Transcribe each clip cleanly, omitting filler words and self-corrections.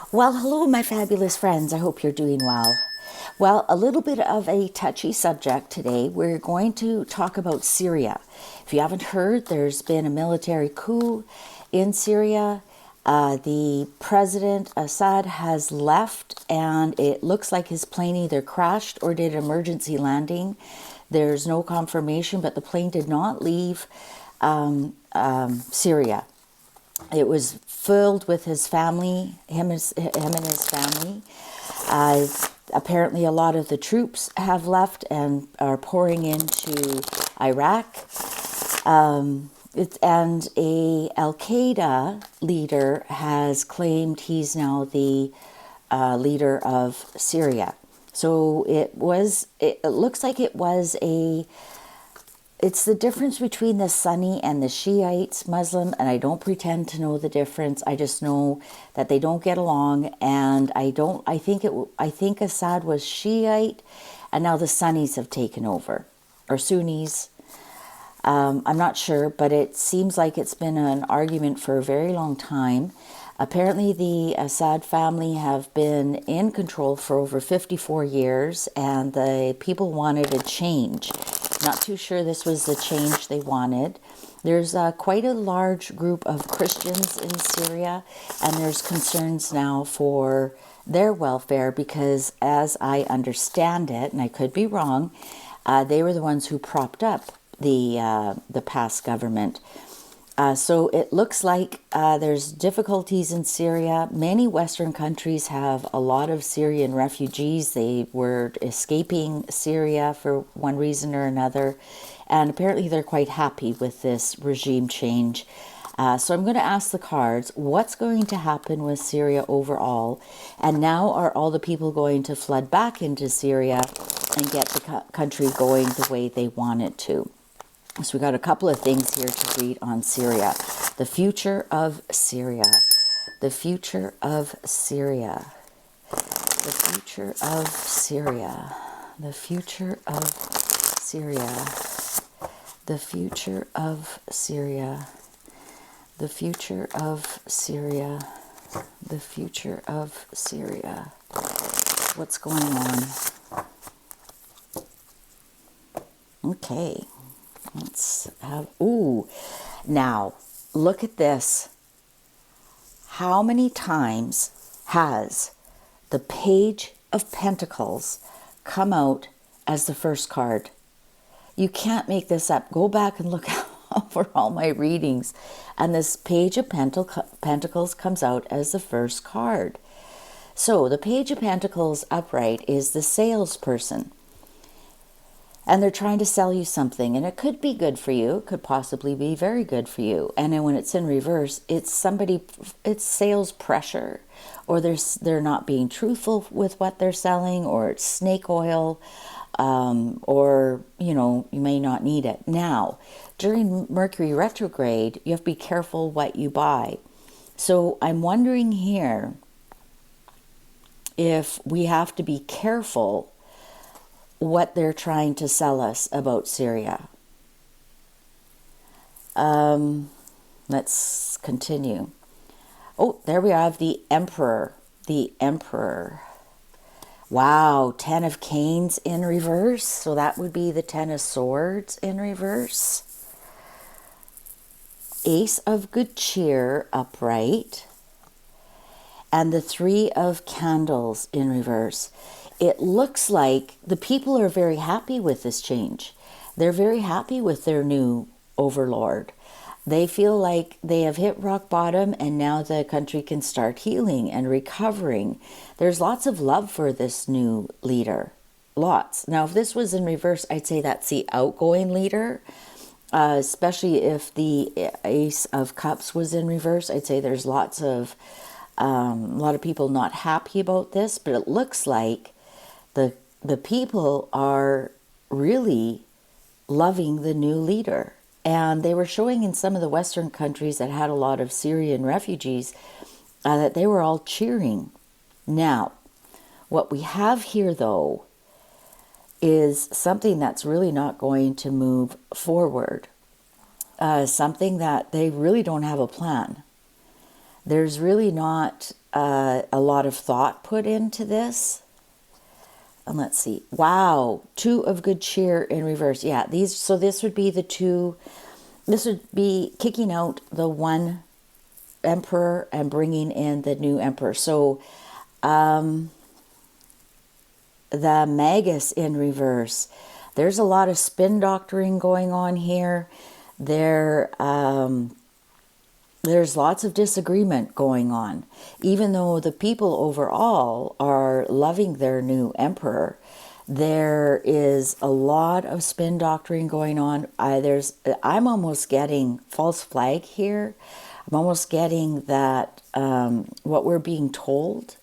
Well, hello, my fabulous friends. I hope you're doing well. Well, a little bit of a touchy subject today. We're going to talk about Syria. If you haven't heard, there's been a military coup in Syria. The president, Assad, has left, and it looks like his plane either crashed or did emergency landing. There's no confirmation, but the plane did not leave Syria. It was filled with his family, him and his family. Apparently, a lot of the troops have left and are pouring into Iraq. And a Al Qaeda leader has claimed he's now the leader of Syria. So it looks like it was it's the difference between the Sunni and the Shiites Muslim, and I don't pretend to know the difference. I just know that they don't get along, and I think Assad was Shiite, and now the Sunnis have taken over, or Sunnis. I'm not sure, but it seems like it's been an argument for a very long time. Apparently, the Assad family have been in control for over 54 years, and the people wanted a change. Not too sure this was the change they wanted. There's quite a large group of Christians in Syria, and there's concerns now for their welfare because, as I understand it, and I could be wrong, they were the ones who propped up the past government. So it looks like there's difficulties in Syria. Many Western countries have a lot of Syrian refugees. They were escaping Syria for one reason or another. And apparently they're quite happy with this regime change. So I'm going to ask the cards, what's going to happen with Syria overall? And now are all the people going to flood back into Syria and get the country going the way they want it to? So we got a couple of things here to read on Syria. The future of Syria. The future of Syria. The future of Syria. The future of Syria. The future of Syria. The future of Syria. The future of Syria. What's going on? Okay. Let's have, now look at this. How many times has the Page of Pentacles come out as the first card? You can't make this up. Go back and look over all my readings. And this Page of Pentacles comes out as the first card. So the Page of Pentacles upright is the salesperson. And they're trying to sell you something, and it could be good for you. It could possibly be very good for you. And then when it's in reverse, it's sales pressure, or they're not being truthful with what they're selling, or it's snake oil, or you may not need it. Now, during Mercury retrograde, you have to be careful what you buy. So I'm wondering here if we have to be careful what they're trying to sell us about Syria. Let's continue. Oh, there we have the Emperor. The Emperor. Wow, 10 of Canes in reverse. So that would be the 10 of Swords in reverse. Ace of Good Cheer upright. And the 3 of Candles in reverse. It looks like the people are very happy with this change. They're very happy with their new overlord. They feel like they have hit rock bottom and now the country can start healing and recovering. There's lots of love for this new leader. Lots. Now, if this was in reverse, I'd say that's the outgoing leader. Especially if the Ace of Cups was in reverse, I'd say there's a lot of people not happy about this, but it looks like the people are really loving the new leader. And they were showing in some of the Western countries that had a lot of Syrian refugees that they were all cheering. Now, what we have here, though, is something that's really not going to move forward. Something that they really don't have a plan. There's really not a lot of thought put into this. And let's see. Wow, 2 of good cheer in reverse. Yeah, so this would be the 2. This would be kicking out the one emperor and bringing in the new emperor. So the Magus in reverse. There's a lot of spin doctoring going on here. There's lots of disagreement going on. Even though the people overall are loving their new emperor, there is a lot of spin doctoring going on. I'm almost getting false flag here. I'm almost getting that what we're being told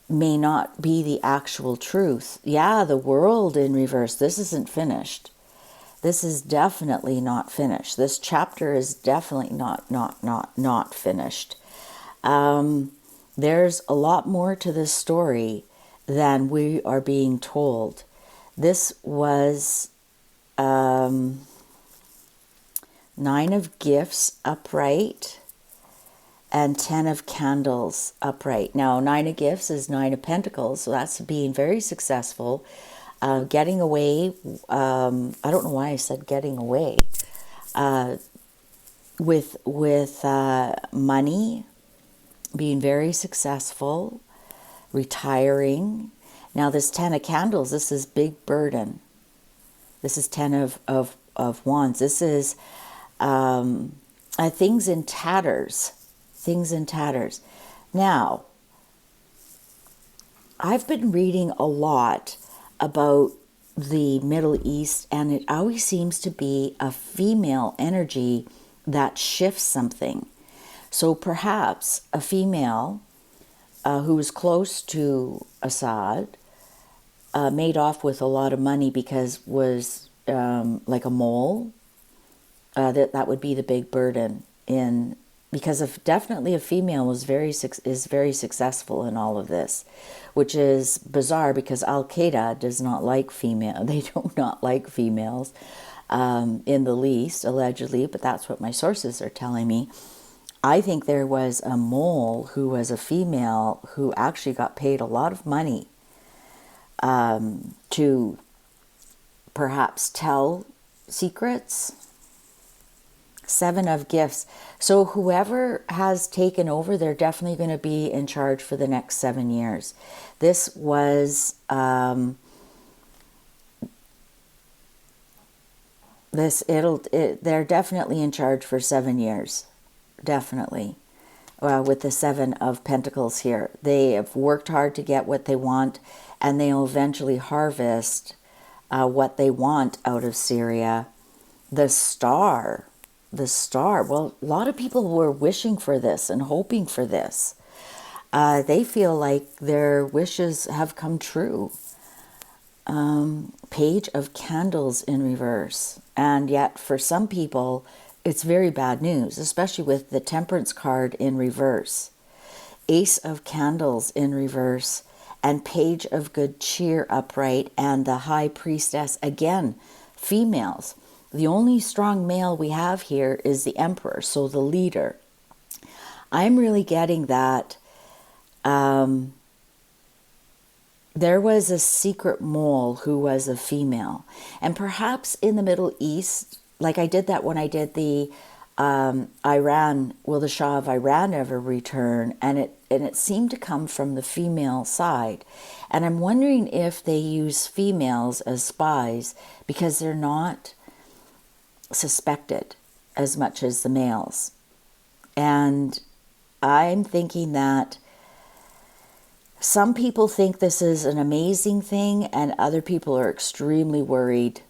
may not be the actual truth. Yeah, the world in reverse. This isn't finished. This is definitely not finished. This chapter is definitely not finished. There's a lot more to this story than we are being told. This was 9 of gifts upright and 10 of candles upright. Now, 9 of gifts is 9 of pentacles, so that's being very successful. Getting away, I don't know why I said getting away, with money, being very successful, retiring. Now this 10 of candles, this is big burden. This is 10 of wands. This is things in tatters. Things in tatters. Now, I've been reading a lot about the Middle East, and it always seems to be a female energy that shifts something. So perhaps a female who was close to Assad made off with a lot of money because was like a mole. That would be the big burden in, because definitely a female is very successful in all of this, which is bizarre because Al-Qaeda does not like female. They do not like females in the least, allegedly, but that's what my sources are telling me. I think there was a mole who was a female who actually got paid a lot of money to perhaps tell secrets. 7 of gifts. So whoever has taken over, they're definitely going to be in charge for the next 7 years. This was they're definitely in charge for 7 years. Definitely. With the 7 of Pentacles here. They have worked hard to get what they want, and they'll eventually harvest what they want out of Syria. The star. Well, a lot of people were wishing for this and hoping for this. They feel like their wishes have come true. Page of Candles in reverse. And yet, for some people, it's very bad news, especially with the Temperance card in reverse. Ace of Candles in reverse. And Page of Good Cheer upright. And the High Priestess, again, females. The only strong male we have here is the Emperor, so the leader. I'm really getting that there was a secret mole who was a female. And perhaps in the Middle East, like I did that when I did the Iran, will the Shah of Iran ever return? And it seemed to come from the female side. And I'm wondering if they use females as spies because they're not suspected as much as the males. And I'm thinking that some people think this is an amazing thing and other people are extremely worried.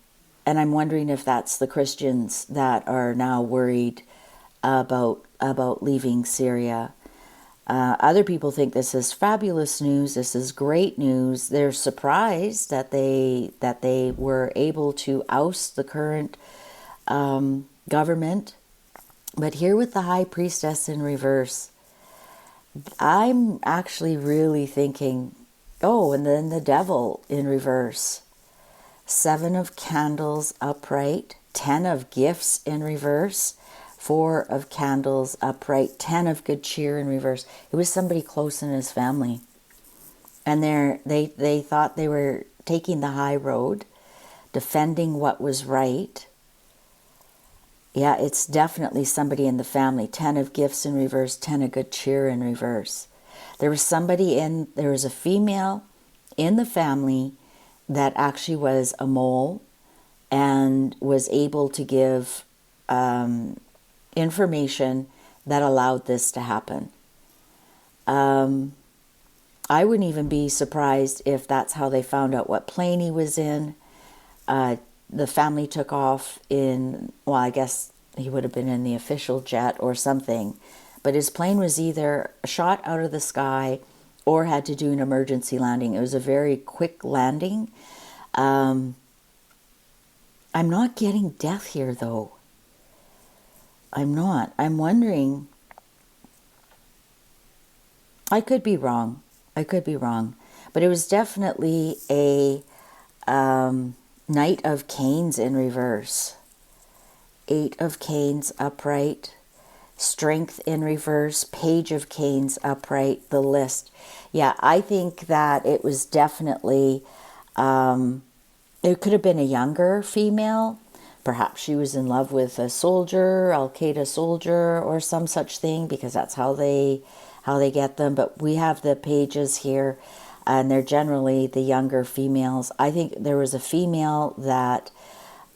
And I'm wondering if that's the Christians that are now worried about leaving Syria. Other people think this is fabulous news. This is great news. They're surprised that they were able to oust the current government. But here with the High Priestess in reverse, I'm actually really thinking, oh, and then the Devil in reverse. 7 of Candles upright, 10 of Gifts in reverse, 4 of candles upright, 10 of good cheer in reverse. It was somebody close in his family. And they thought they were taking the high road, defending what was right. Yeah, it's definitely somebody in the family. 10 of gifts in reverse, 10 of good cheer in reverse. There was a female in the family that actually was a mole and was able to give information that allowed this to happen. I wouldn't even be surprised if that's how they found out what plane he was in. The family took off in, well, I guess he would have been in the official jet or something. But his plane was either shot out of the sky or had to do an emergency landing. It was a very quick landing. I'm not getting death here, though. I'm not. I'm wondering. I could be wrong. But it was definitely a Knight of Canes in reverse. 8 of Canes upright. Strength in reverse. Page of Canes upright. The list. Yeah, I think that it was definitely, it could have been a younger female. Perhaps she was in love with a soldier, Al-Qaeda soldier, or some such thing, because that's how they get them. But we have the pages here, and they're generally the younger females. I think there was a female that,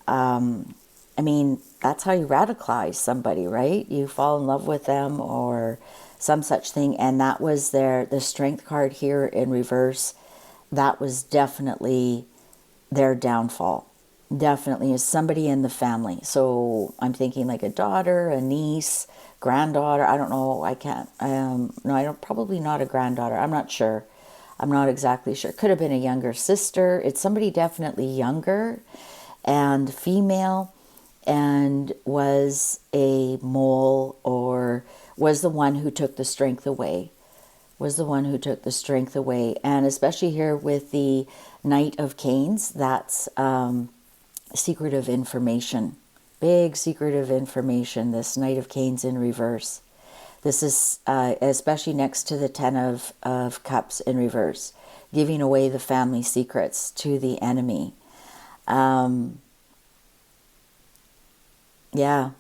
that's how you radicalize somebody, right? You fall in love with them or some such thing. And that was the strength card here in reverse. That was definitely their downfall. Definitely is somebody in the family. So I'm thinking like a daughter, a niece, granddaughter. I don't know. I can't. No, I don't. Probably not a granddaughter. I'm not sure. I'm not exactly sure. Could have been a younger sister. It's somebody definitely younger and female, and was a mole, or was the one who took the strength away. And especially here with the Knight of Canes, that's secretive information. Big secretive information, this Knight of Canes in reverse. This is especially next to the 10 of Cups in reverse, giving away the family secrets to the enemy. Yeah,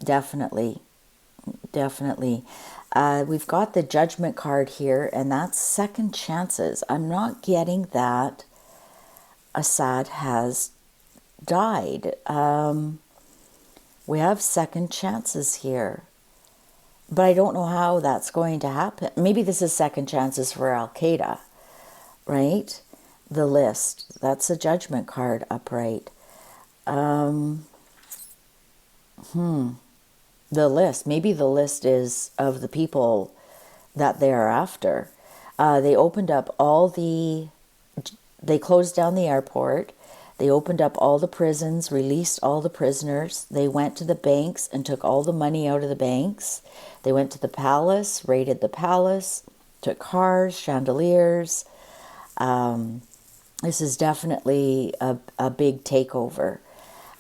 definitely. We've got the Judgment card here, and that's second chances. I'm not getting that Assad has died. We have second chances here. But I don't know how that's going to happen. Maybe this is second chances for Al-Qaeda, right? The list. That's a Judgment card upright. The list. Maybe the list is of the people that they are after. They opened up they closed down the airport. They opened up all the prisons, released all the prisoners. They went to the banks and took all the money out of the banks. They went to the palace, raided the palace, took cars, chandeliers. This is definitely a big takeover.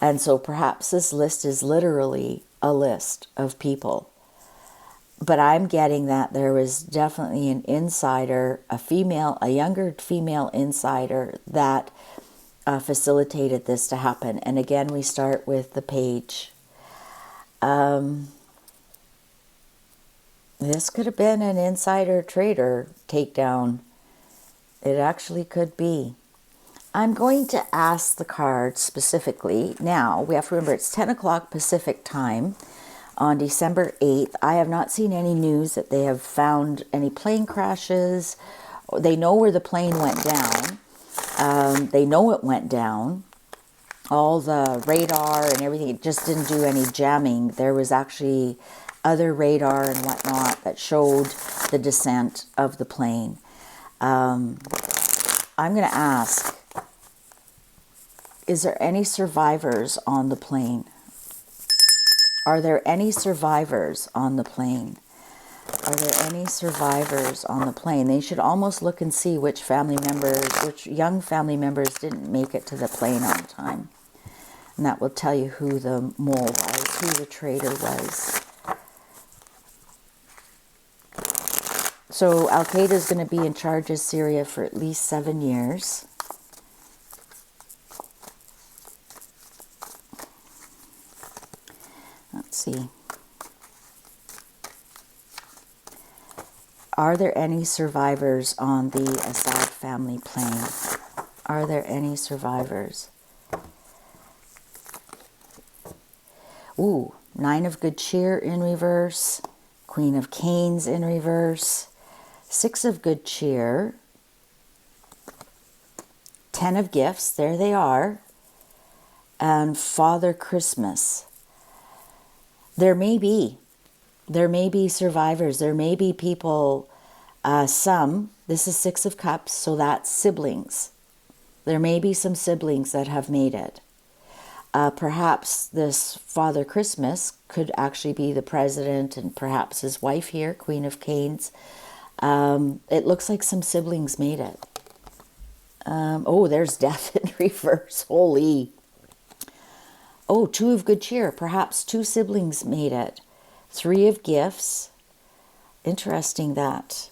And so perhaps this list is literally a list of people. But I'm getting that there was definitely an insider, a younger female insider that facilitated this to happen. And again, we start with the page. This could have been an insider trader takedown. It actually could be. I'm going to ask the card specifically. Now, we have to remember it's 10 o'clock Pacific time on December 8th. I have not seen any news that they have found any plane crashes. They know where the plane went down. They know it went down. All the radar and everything, it just didn't do any jamming. There was actually other radar and whatnot that showed the descent of the plane. I'm going to ask, is there any survivors on the plane? Are there any survivors on the plane? Are there any survivors on the plane? They should almost look and see which young family members didn't make it to the plane on time. And that will tell you who the mole was. who the traitor was. So Al-Qaeda is going to be in charge of Syria for at least 7 years. Let's see. Are there any survivors on the Assad family plane? Are there any survivors? Ooh, 9 of good cheer in reverse. Queen of Canes in reverse. 6 of good cheer. 10 of gifts, there they are. And Father Christmas. There may be survivors. There may be people, this is 6 of cups, so that's siblings. There may be some siblings that have made it. Perhaps this Father Christmas could actually be the president and perhaps his wife here, Queen of Canes. It looks like some siblings made it. Oh, there's death in reverse. Holy. Oh, 2 of good cheer. Perhaps 2 siblings made it. 3 of gifts. Interesting that.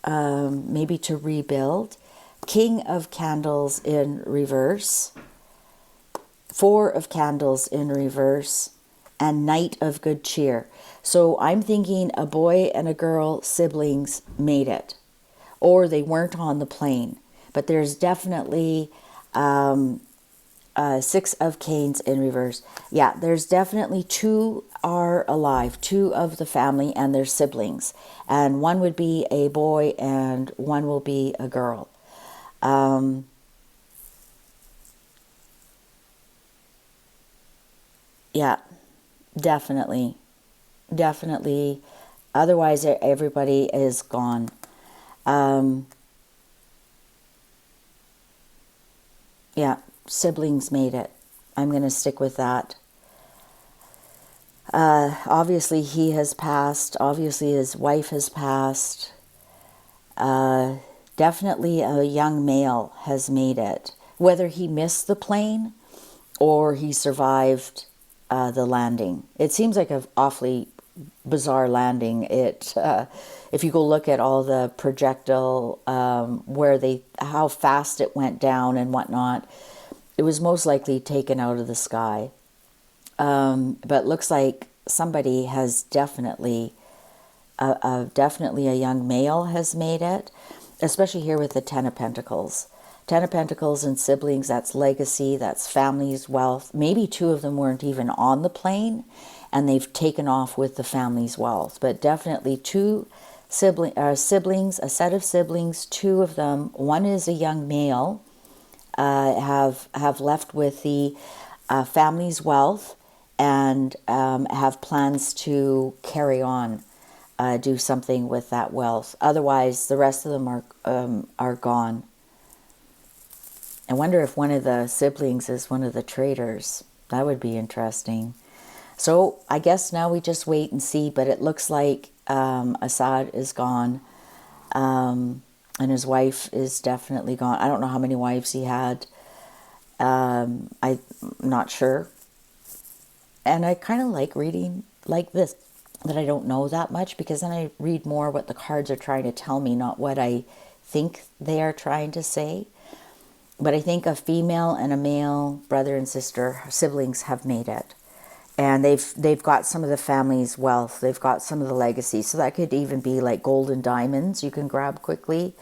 Maybe to rebuild. King of candles in reverse. 4 of candles in reverse. And Knight of good cheer. So I'm thinking a boy and a girl, siblings, made it. Or they weren't on the plane. But there's definitely 6 of canes in reverse. Yeah, there's definitely 2 are alive. 2 of the family and their siblings. And 1 would be a boy and 1 will be a girl. Yeah, definitely. Definitely. Otherwise, everybody is gone. Yeah, siblings made it. I'm going to stick with that. Obviously, he has passed. Obviously, his wife has passed. Definitely a young male has made it. Whether he missed the plane or he survived the landing. It seems like an awfully bizarre landing. If you go look at all the projectile, how fast it went down and whatnot, it was most likely taken out of the sky. But looks like somebody has definitely a young male has made it, especially here with the 10 of Pentacles. 10 of Pentacles and siblings, that's legacy, that's family's wealth. Maybe 2 of them weren't even on the plane and they've taken off with the family's wealth. But definitely 2 siblings, a set of siblings, 2 of them, 1 is a young male, have left with the family's wealth and have plans to carry on, do something with that wealth. Otherwise, the rest of them are gone. I wonder if one of the siblings is one of the traitors. That would be interesting. So I guess now we just wait and see, but it looks like Assad is gone, and his wife is definitely gone. I don't know how many wives he had. I'm not sure. And I kind of like reading like this, that I don't know that much, because then I read more what the cards are trying to tell me, not what I think they are trying to say. But I think a female and a male, brother and sister, siblings have made it. And they've got some of the family's wealth. They've got some of the legacy. So that could even be like gold and diamonds you can grab quickly.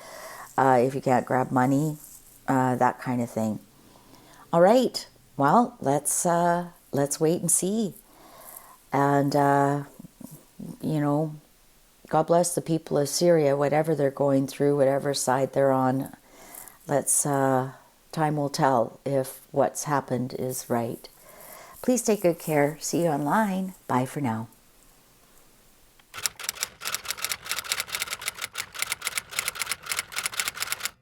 If you can't grab money, that kind of thing. All right. Well, let's wait and see. And, God bless the people of Syria, whatever they're going through, whatever side they're on. Time will tell if what's happened is right. Please take good care. See you online. Bye for now.